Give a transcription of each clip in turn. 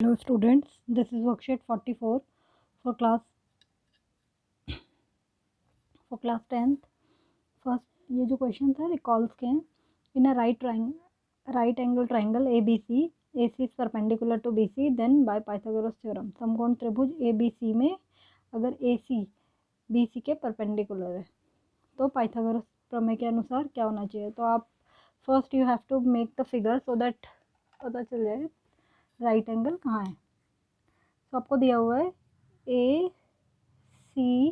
Hello students, this is worksheet 44 for class 10th. First ये जो question था recalls के हैं. In a right angle triangle A B C is perpendicular to B C then by Pythagoras theorem. समकोण त्रिभुज ए B सी में अगर ए C B C के परपेंडिकुलर है तो पाइथागोरस प्रमेय के अनुसार क्या होना चाहिए. तो आप first you have to make the figure so that पता चल जाए राइट एंगल कहाँ है. तो आपको दिया हुआ है A C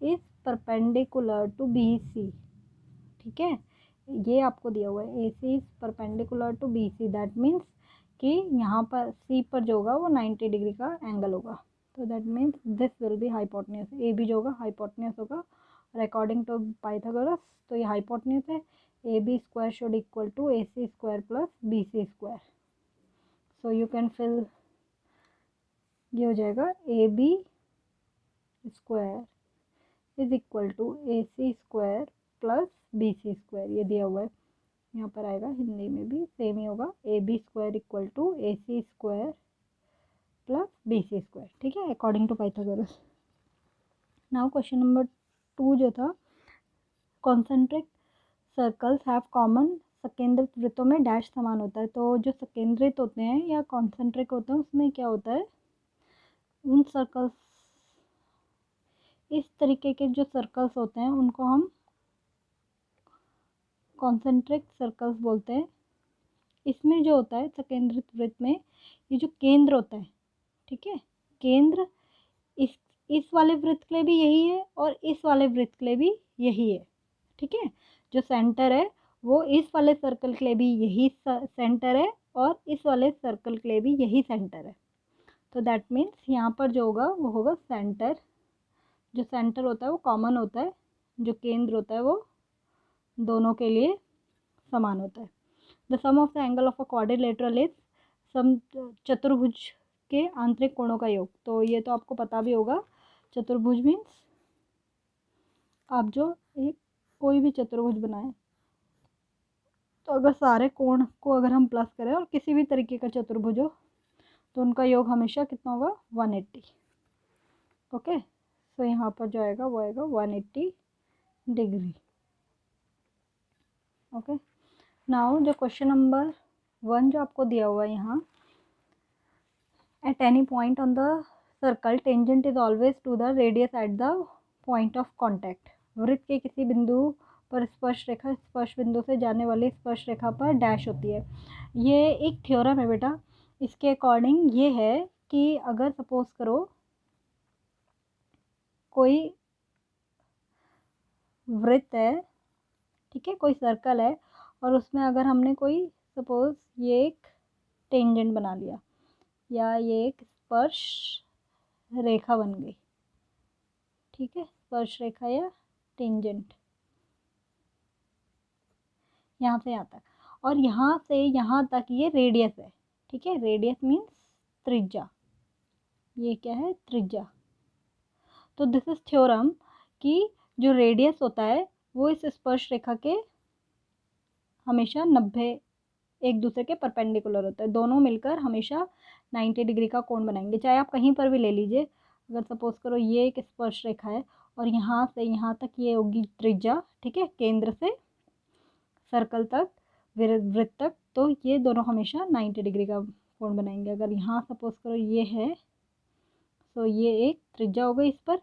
is perpendicular to B C. ठीक है, ये आपको दिया हुआ है A C is perpendicular to B C. That means कि यहाँ पर सी पर जो होगा वो 90 डिग्री का एंगल होगा. तो that means this will be hypotenuse. A B जो होगा हाइपोटेन्यूस होगा और अकॉर्डिंग टू पाइथागोरस तो ये हाइपोटेन्यूस है. A B square should equal to A C square plus B C square. So you can fill, ये हो जाएगा A B square is equal to A C square plus B C square. ये दिया हुआ है, यहाँ पर आएगा हिंदी में भी सेम ही होगा. A B square equal to A C square plus B C square. ठीक है, according to Pythagoras. Now question number 2 जो था, कॉन्सेंट्रिक सर्कल्स हैव कॉमन. सकेंद्रित वृत्तों में डैश समान होता है. तो जो सकेंद्रित होते हैं या कॉन्सेंट्रिक होते हैं उसमें क्या होता है, उन सर्कल्स, इस तरीके के जो सर्कल्स होते हैं उनको हम कॉन्सेंट्रिक सर्कल्स बोलते हैं. इसमें जो होता है सकेंद्रित वृत्त में ये जो केंद्र होता है, ठीक है, केंद्र इस वाले वृत्त के लिए भी यही है और इस वाले वृत्त के लिए भी यही है. ठीक है, जो सेंटर है वो इस वाले सर्कल के लिए भी यही सेंटर है और इस वाले सर्कल के लिए भी यही सेंटर है. तो दैट मीन्स यहाँ पर जो होगा वो होगा सेंटर. जो सेंटर होता है वो कॉमन होता है, जो केंद्र होता है वो दोनों के लिए समान होता है. The sum of the angle of a quadrilateral is, sum चतुर्भुज के आंतरिक कोणों का योग. तो ये तो आपको पता भी होगा. चतुर्भुज मीन्स आप जो एक कोई भी चतुर्भुज बनाए तो अगर सारे कोण को अगर हम प्लस करें और किसी भी तरीके का चतुर्भुज हो तो उनका योग हमेशा कितना होगा, 180. ओके, सो यहाँ पर जो आएगा वो आएगा 180 डिग्री. ओके, नाउ जो क्वेश्चन नंबर 1 जो आपको दिया हुआ है यहाँ, at any point on the circle tangent is always to the radius at the point of contact. वृत्त के किसी बिंदु पर स्पर्श रेखा स्पर्श बिंदु से जाने वाली स्पर्श रेखा पर डैश होती है. ये एक थ्योरम है बेटा. इसके अकॉर्डिंग ये है कि अगर सपोज करो कोई वृत्त है, ठीक है, कोई सर्कल है और उसमें अगर हमने कोई सपोज ये एक टेंजेंट बना लिया या ये एक स्पर्श रेखा बन गई. ठीक है, स्पर्श रेखा या टेंजेंट यहाँ से यहाँ तक, और यहाँ से यहाँ तक ये रेडियस है. ठीक है, रेडियस मीन्स त्रिज्या. ये क्या है, त्रिज्या. तो दिस इज थ्योरम कि जो रेडियस होता है वो इस स्पर्श रेखा के हमेशा 90 एक दूसरे के परपेंडिकुलर होता है. दोनों मिलकर हमेशा 90 डिग्री का कोण बनाएंगे. चाहे आप कहीं पर भी ले लीजिए. अगर सपोज करो ये एक स्पर्श रेखा है और यहाँ से यहाँ तक ये होगी त्रिज्या. ठीक है, केंद्र से सर्कल तक, वृत्त तक, तो ये दोनों हमेशा 90 डिग्री का कोण बनाएंगे. अगर यहाँ सपोज करो ये है तो ये एक त्रिज्या हो गई इस पर,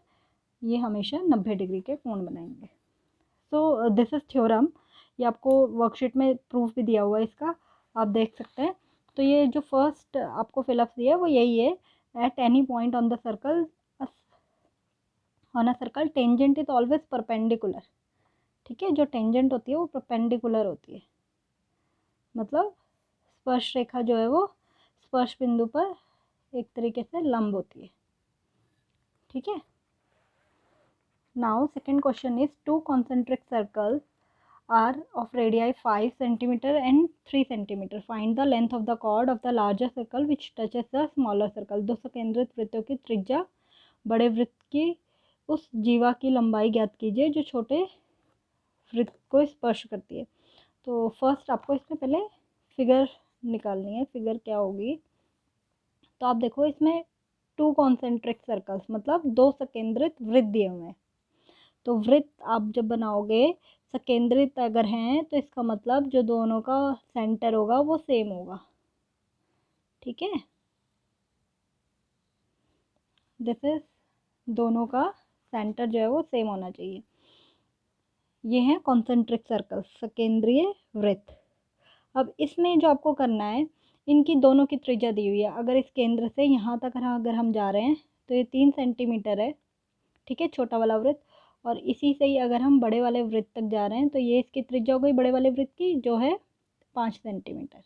ये हमेशा 90 डिग्री के कोण बनाएंगे. So this is theorem. ये आपको वर्कशीट में प्रूफ भी दिया हुआ है इसका, आप देख सकते हैं. तो ये जो फर्स्ट आपको फिलअप दिया है वो यही है. Eight any point on the circle on a circle tangent is always perpendicular. ठीक है, जो टेंजेंट होती है वो परपेंडिकुलर होती है. मतलब स्पर्श रेखा जो है वो स्पर्श बिंदु पर एक तरीके से लंब होती है. ठीक है. Now second question is, to concentric circles are of radii 5 centimeter and 3 centimeter. Find the length of the chord of the larger circle which touches the smaller circle. दो सकेंद्रित वृत्तों की त्रिज्या बड़े वृत्त की उस जीवा की लंबाई ज्ञात कीजिए जो छोटे वृत्त को स्पर्श करती है. तो फर्स्ट आपको इसमें पहले फिगर निकालनी है. फिगर क्या होगी, तो आप देखो इसमें 2 कॉन्सेंट्रिक सर्कल्स मतलब 2 सकेंद्रित वृत्त दिए हुए हैं। तो वृत्त आप जब बनाओगे सकेंद्रित अगर हैं तो इसका मतलब जो दोनों का सेंटर होगा वो सेम होगा, ठीक है। दिस इज दोनों का सेंटर जो है वो सेम होना चाहिए। ये हैं कॉन्सेंट्रिक सर्कल्स, सकेंद्रीय वृत्त। अब इसमें जो आपको करना है, इनकी दोनों की त्रिज्या दी हुई है। अगर इस केंद्र से यहाँ तक अगर हम जा रहे हैं तो ये 3 सेंटीमीटर है, ठीक है, छोटा वाला वृत्त। और इसी से ही अगर हम बड़े वाले वृत्त तक जा रहे हैं तो ये इसकी त्रिज्या हो गई बड़े वाले वृत्त की, जो है 5 सेंटीमीटर,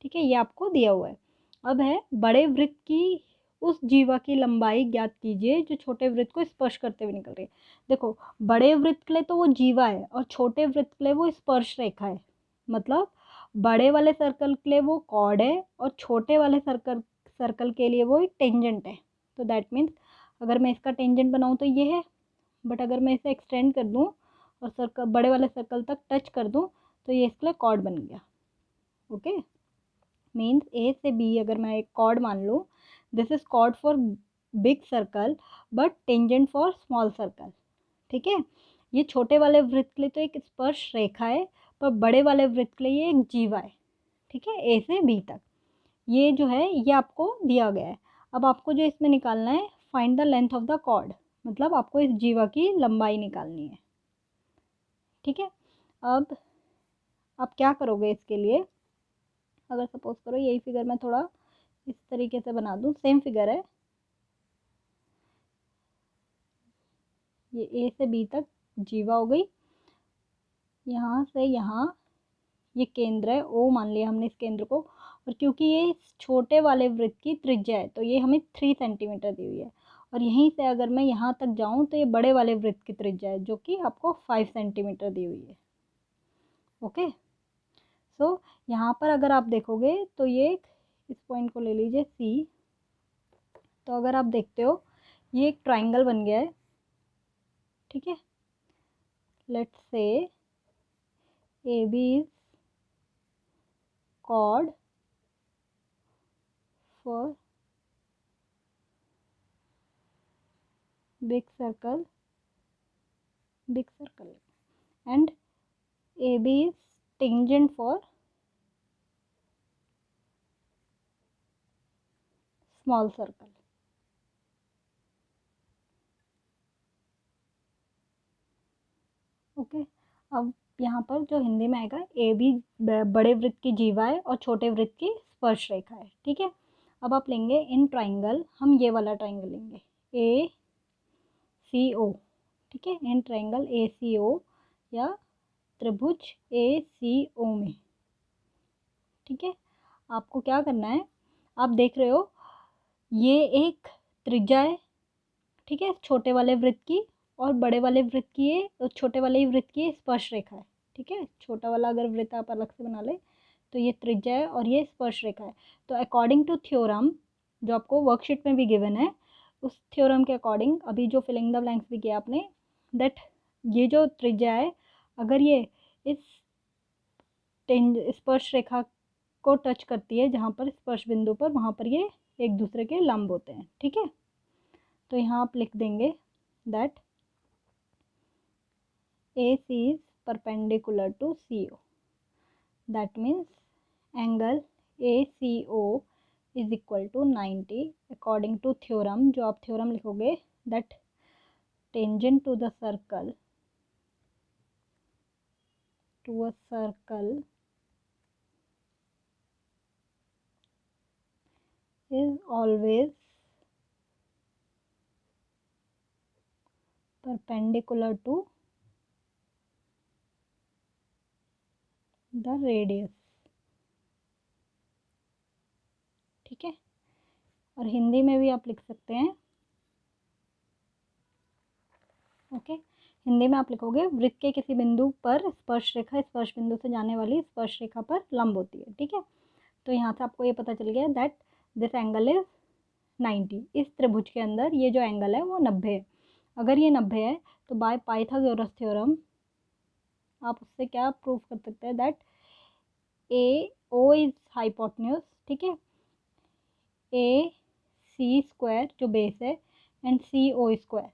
ठीक है। ये आपको दिया हुआ है। अब है बड़े वृत्त की उस जीवा की लंबाई ज्ञात कीजिए जो छोटे वृत्त को स्पर्श करते हुए निकल रही है। देखो बड़े वृत्त के लिए तो वो जीवा है और छोटे वृत्त के लिए वो स्पर्श रेखा है। मतलब बड़े वाले सर्कल के लिए वो कॉर्ड है और छोटे वाले सर्कल के लिए वो एक टेंजेंट है। तो दैट मीन्स अगर मैं इसका टेंजेंट बनाऊँ तो ये है, बट अगर मैं इसे एक्सटेंड कर दूँ और सर्कल बड़े वाले सर्कल तक टच कर दूँ तो ये इसके लिए कॉर्ड बन गया। ओके, मीन्स ए से बी अगर मैं एक कॉर्ड मान लूँ, this is chord for big circle but tangent for small circle, ठीक है। ये छोटे वाले वृत्त के लिए तो एक स्पर्श रेखा है, पर बड़े वाले वृत्त के लिए ये एक जीवा है, ठीक है, ए से बी तक। ये जो है ये आपको दिया गया है। अब आपको जो इसमें निकालना है, find the length of the chord, मतलब आपको इस जीवा की लंबाई निकालनी है, ठीक है। अब आप क्या करोगे इसके लिए, अगर सपोज करो यही फिगर मैं थोड़ा इस तरीके से बना दूँ, सेम फिगर है, ये ए से बी तक जीवा हो गई, यहाँ से यहाँ ये केंद्र है, ओ मान लिया हमने इस केंद्र को। और क्योंकि ये छोटे वाले वृत्त की त्रिज्या है तो ये हमें 3 सेंटीमीटर दी हुई है। और यहीं से अगर मैं यहाँ तक जाऊँ तो ये बड़े वाले वृत्त की त्रिज्या है जो कि आपको 5 सेंटीमीटर दी हुई है। ओके, सो यहाँ पर अगर आप देखोगे तो ये इस पॉइंट को ले लीजिए सी। तो अगर आप देखते हो ये एक ट्राइंगल बन गया है, ठीक है। Let's say A B is chord for big circle and AB is tangent for small circle। Okay, अब यहाँ पर जो हिंदी में आएगा ए बी बड़े वृत्त की जीवा है और छोटे वृत्त की स्पर्श रेखा है, ठीक है। अब आप लेंगे इन ट्राइंगल, हम ये वाला ट्राइंगल लेंगे ए सी ओ, ठीक है, इन ट्राइंगल ए सी ओ या त्रिभुज ए सी ओ में, ठीक है। आपको क्या करना है, आप देख रहे हो ये एक त्रिज्या है, ठीक है, छोटे वाले वृत्त की, और बड़े वाले वृत्त की ये छोटे वाले वृत्त की स्पर्श रेखा है, ठीक है। छोटा वाला अगर वृत्त आप अलग से बना ले तो ये त्रिज्या है और ये स्पर्श रेखा है। तो अकॉर्डिंग टू थ्योरम जो आपको वर्कशीट में भी गिवन है, उस थ्योरम के अकॉर्डिंग अभी जो फिलिंग द ब्लैंक्स भी किया आपने, दैट ये जो त्रिज्या है अगर ये इस स्पर्श रेखा को टच करती है, जहाँ पर स्पर्श बिंदु पर, वहाँ पर ये एक दूसरे के लंब होते हैं, ठीक है। तो यहाँ आप लिख देंगे that AC is perpendicular to CO, that means angle ACO is equal to 90 according to theorem। जो आप थ्योरम लिखोगे that tangent to the circle is always perpendicular to the radius, ठीक है। और हिंदी में भी आप लिख सकते हैं, ओके। हिंदी में आप लिखोगे वृत्त के किसी बिंदु पर स्पर्श रेखा स्पर्श बिंदु से जाने वाली स्पर्श रेखा पर लंब होती है, ठीक है। तो यहाँ से आपको ये पता चल गया दैट दिस एंगल इज 90। इस त्रिभुज के अंदर ये जो एंगल है वो 90 है। अगर ये 90 है तो बाय पाइथागोरस थ्योरम आप उससे क्या प्रूव कर सकते हैं that A O is hypotenuse, ठीक है। ए सी स्क्वायर जो बेस है एंड सी ओ स्क्वायर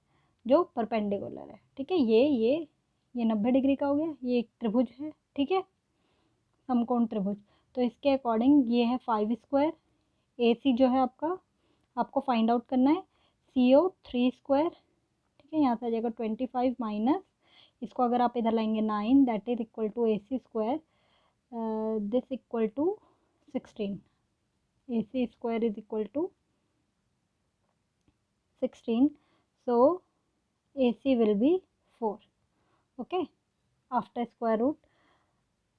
जो परपेंडिकुलर है। ठीक है, ये 90 डिग्री का हो गया, ये एक त्रिभुज है। ठीक है, समकोण त्रिभुज। तो इसके अकॉर्डिंग ये है 5 स्क्वायर। ए सी जो है आपको फाइंड आउट करना है, सी ओ 3 स्क्वायर। ठीक है, यहाँ से आ जाएगा 25 माइनस, इसको अगर आप इधर लाएंगे 9, that is equal to A C square, this equal to 16। A C square is equal to 16, so AC will be 4। Okay, after square root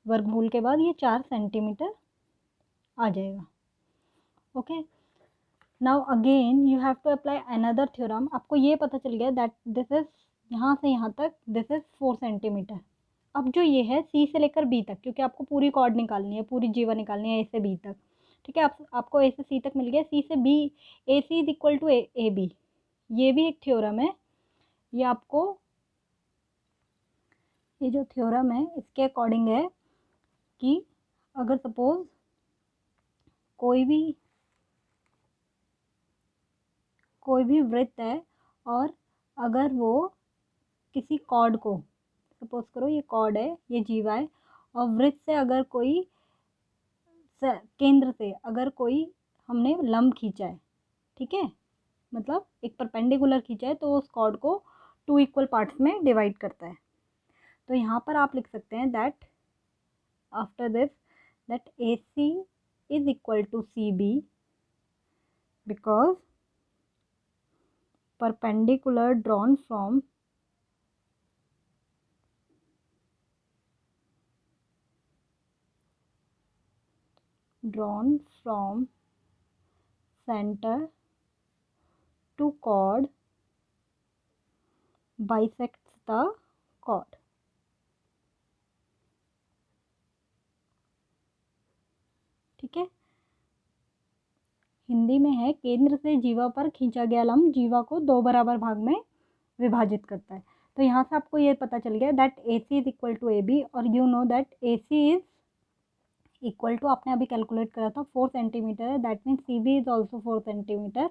वर्गमूल के बाद ये 4 सेंटीमीटर आ जाएगा। Okay, now again you have to apply another theorem. आपको ये पता चल गया दैट दिस इज यहाँ से यहाँ तक दिस इज 4 सेंटीमीटर। अब जो ये है सी से लेकर बी तक, क्योंकि आपको पूरी कॉर्ड निकालनी है, पूरी जीवा निकालनी है ए से बी तक। ठीक है, आपको ए से सी तक मिल गया, सी से B, A C is equal to A B. ये भी एक थ्योरम है। ये आपको ये जो थ्योरम है इसके अकॉर्डिंग है कि अगर सपोज कोई भी वृत्त है और अगर वो किसी कॉर्ड को, सपोज करो ये कॉर्ड है, ये जीवा है, और वृत्त से अगर कोई केंद्र से अगर कोई हमने लंब खींचा है, ठीक है, मतलब एक परपेंडिकुलर खींचा है, तो उस कॉर्ड को 2 इक्वल पार्ट्स में डिवाइड करता है। तो यहाँ पर आप लिख सकते हैं that after this that AC is equal to CB because perpendicular drawn from center to chord bisects the chord। ठीक है, हिंदी में है केंद्र से जीवा पर खींचा गया लंब जीवा को 2 बराबर भाग में विभाजित करता है। तो यहाँ से आपको ये पता चल गया that AC is equal to AB, और you know that AC is equal to, आपने अभी कैलकुलेट करा था 4 सेंटीमीटर है, that means CB is also 4 centimetre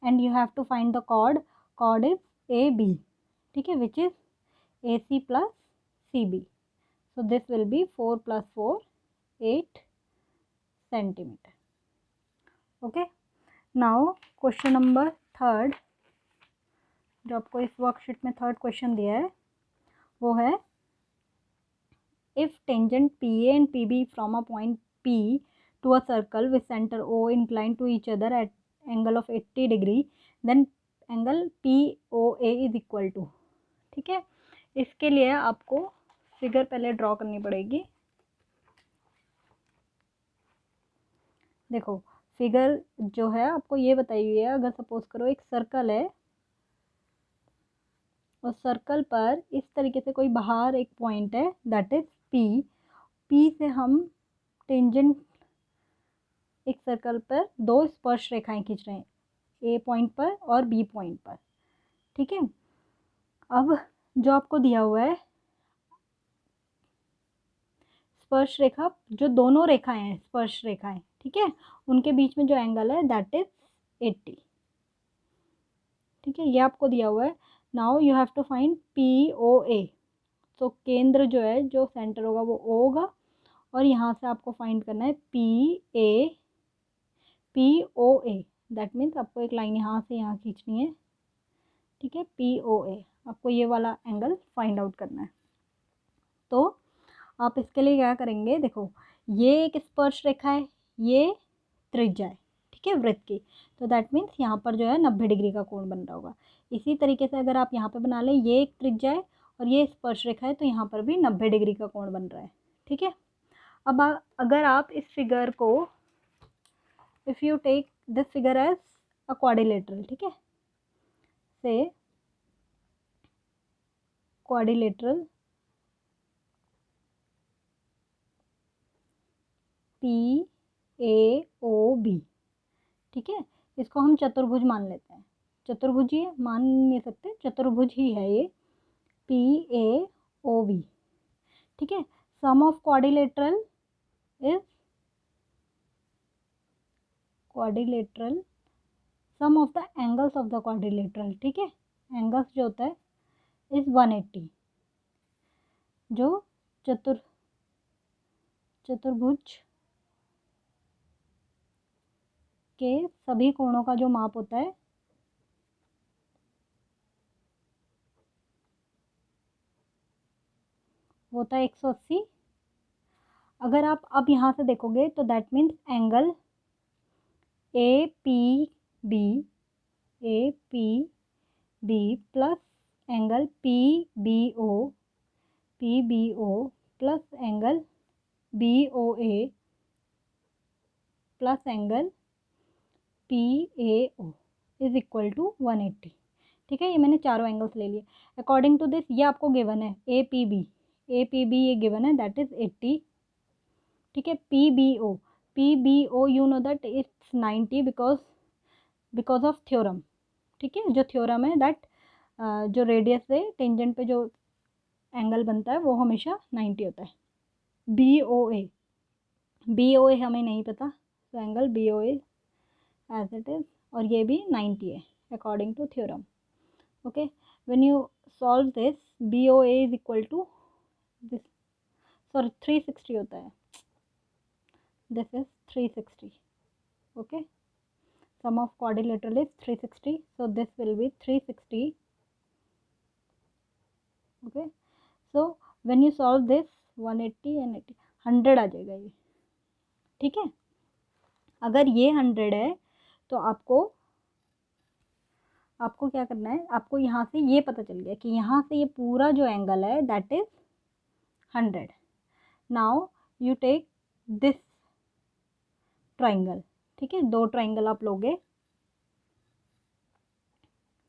and you have to find the chord is AB। ठीक है, which is AC plus CB। So this will be 4 + 4 8 centimetre. Okay, now question number 3 जो आपको इस worksheet में 3rd question दिया है वो है if tangent PA and PB from a point P to a circle with centre O inclined to each other at angle of 80 degree then angle POA is equal to. ठीक है, इसके लिए आपको figure पहले ड्रॉ करनी पड़ेगी। देखो figure जो है आपको ये बताई हुई है, अगर सपोज करो एक सर्कल है और सर्कल पर इस तरीके से कोई बाहर एक पॉइंट है दैट इज P से हम टेंजेंट एक सर्कल पर 2 स्पर्श रेखाएं खींच रहे हैं, A पॉइंट पर और B पॉइंट पर। ठीक है, अब जो आपको दिया हुआ है स्पर्श रेखा, जो दोनों रेखाएं हैं स्पर्श रेखाएं, ठीक है, उनके बीच में जो एंगल है दैट इज 80। ठीक है, ये आपको दिया हुआ है। Now you have to find POA। तो केंद्र जो है, जो सेंटर होगा वो O होगा, और यहाँ से आपको फाइंड करना है POA। दैट मीन्स आपको एक लाइन यहाँ से यहाँ खींचनी है। ठीक है, POA आपको ये वाला एंगल फाइंड आउट करना है। तो आप इसके लिए क्या करेंगे, देखो ये एक स्पर्श रेखा है, ये त्रिज्या है, ठीक है, वृत्त की। तो दैट मीन्स यहाँ पर जो है 90 डिग्री का कोण बन रहा होगा। इसी तरीके से अगर आप यहाँ पे बना लें, ये एक त्रिज्या है और ये स्पर्श रेखा है, तो यहाँ पर भी 90 डिग्री का कोण बन रहा है। ठीक है, अब अगर आप इस फिगर को, if you take this figure as a quadrilateral, ठीक है, से क्वाड्रिलेटरल PAOB, ठीक है, इसको हम चतुर्भुज मान लेते हैं। चतुर्भुज ही मान नहीं सकते, चतुर्भुज ही है ये PAOB। ठीक है, sum of quadrilateral is quadrilateral, sum of the angles of the quadrilateral, ठीक है, एंगल्स जो होता है इज 180, जो चतुर्भुज के सभी कोणों का जो माप होता है वो होता है 180। अगर आप अब यहाँ से देखोगे तो that means angle APB plus angle PBO plus angle BOA plus angle PAO is equal to 180, ठीक है। ये मैंने चारों एंगल्स ले लिए। अकॉर्डिंग टू दिस ये आपको गिवन है APB ये गिवन है दैट इज 80, ठीक है। PBO you know that it's 90 because of theorem, ठीक है। जो थ्योरम है दैट जो रेडियस से टेंजेंट पे जो एंगल बनता है वो हमेशा 90 होता है। BOA हमें नहीं पता, तो angle BOA as it is, और ये भी 90 है according to theorem, okay. When you solve this BOA is equal to this, sorry 360 होता है, this is 360, okay, sum of quadrilateral is 360, so this will be 360, okay। so when you solve this 180 and 80 100 आ जाएगा ये, ठीक है। अगर ये 100 है तो आपको क्या करना है, आपको यहाँ से ये पता चल गया कि यहाँ से ये पूरा जो एंगल है that is 100। Now you take this triangle, ठीक है, दो ट्राइंगल आप लोगे,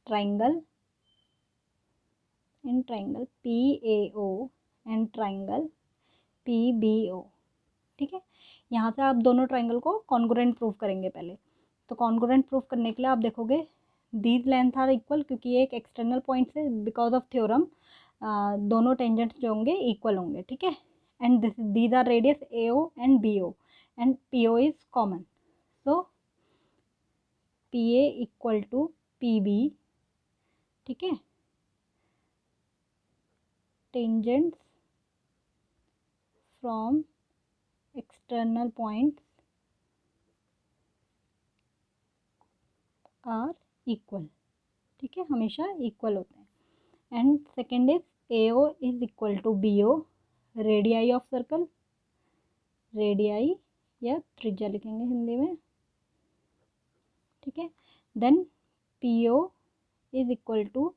triangle in triangle PAO and triangle PBO, ठीक है। यहाँ से आप दोनों ट्राइंगल को कॉन्ग्रुएंट प्रूव करेंगे पहले। तो कॉन्ग्रुएंट प्रूव करने के लिए आप देखोगे दीज लेंथ आर इक्वल, क्योंकि ये एक एक्सटर्नल पॉइंट से बिकॉज ऑफ थ्योरम दोनों टेंजेंट्स जो होंगे इक्वल होंगे, ठीक है। And these are radius AO and BO and PO is common, so PA equal to PB, ठीक है। Tangents from external points are equal, ठीक है, हमेशा इक्वल होते हैं। And second is AO is equal to BO, radii of circle, radii या त्रिज्या लिखेंगे हिंदी में, ठीक है। Then PO is equal to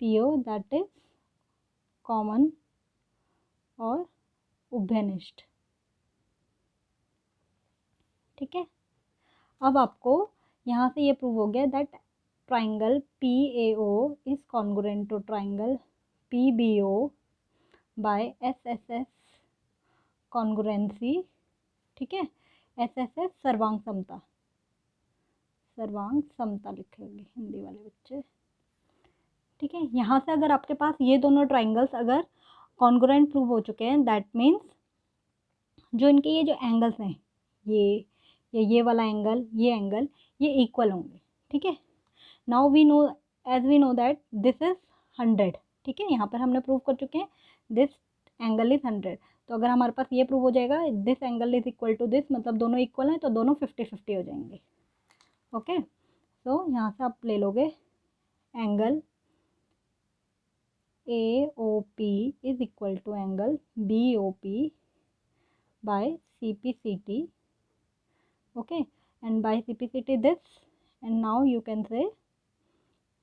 PO that is common और उभयनिष्ठ, ठीक है। अब आपको यहाँ से ये प्रूव हो गया that triangle PAO is congruent to triangle PBO by SSS congruency, ठीक है। SSS सर्वांग समता लिखेंगे हिंदी वाले बच्चे, ठीक है। यहाँ से अगर आपके पास ये दोनों ट्राइंगल्स अगर कॉन्ग्रुएंट प्रूव हो चुके हैं दैट मीन्स जो इनके ये जो एंगल्स हैं ये वाला एंगल ये इक्वल होंगे, ठीक है। Now we know as we know that this is 100, ठीक है। यहाँ पर हमने प्रूव कर चुके हैं दिस एंगल इज 100, तो अगर हमारे पास ये प्रूव हो जाएगा this angle is equal to this, मतलब दोनों इक्वल हैं तो दोनों 50-50 हो जाएंगे, ओके। तो यहाँ से आप ले लोगे angle AOP is equal to angle BOP by CPCT, okay, and by CPCT this, and now you can say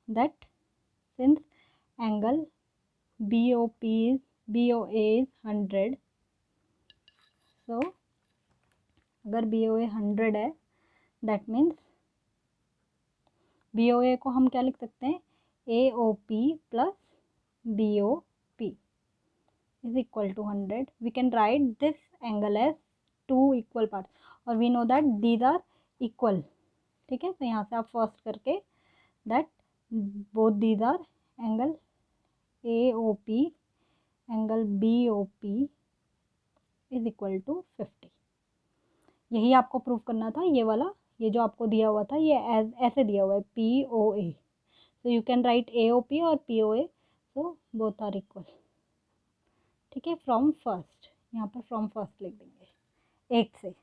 that since angle BOA is 100, so अगर BOA 100 है that means BOA को हम क्या लिख सकते हैं AOP plus BOP is equal to 100. We can write this angle as two equal parts और we know that these are equal, ठीक है। तो यहाँ से आप फर्स्ट करके that both these are angle AOP angle BOP is equal to 50, यही आपको प्रूव करना था ये वाला ये जो आपको दिया हुआ था ये ऐसे दिया हुआ है POA, so you can write AOP और POA, so both are equal, ठीक है। फ्रॉम फर्स्ट, यहाँ पर फ्रॉम फर्स्ट लिख देंगे 8 से।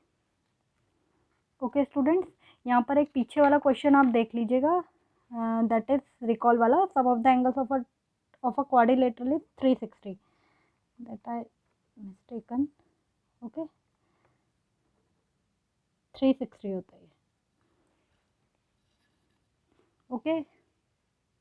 ओके स्टूडेंट्स, यहाँ पर एक पीछे वाला क्वेश्चन आप देख लीजिएगा, दैट इज रिकॉल वाला, sum of the angles of a quadrilateral is 360, that I mistaken, okay 360 होता है, ओके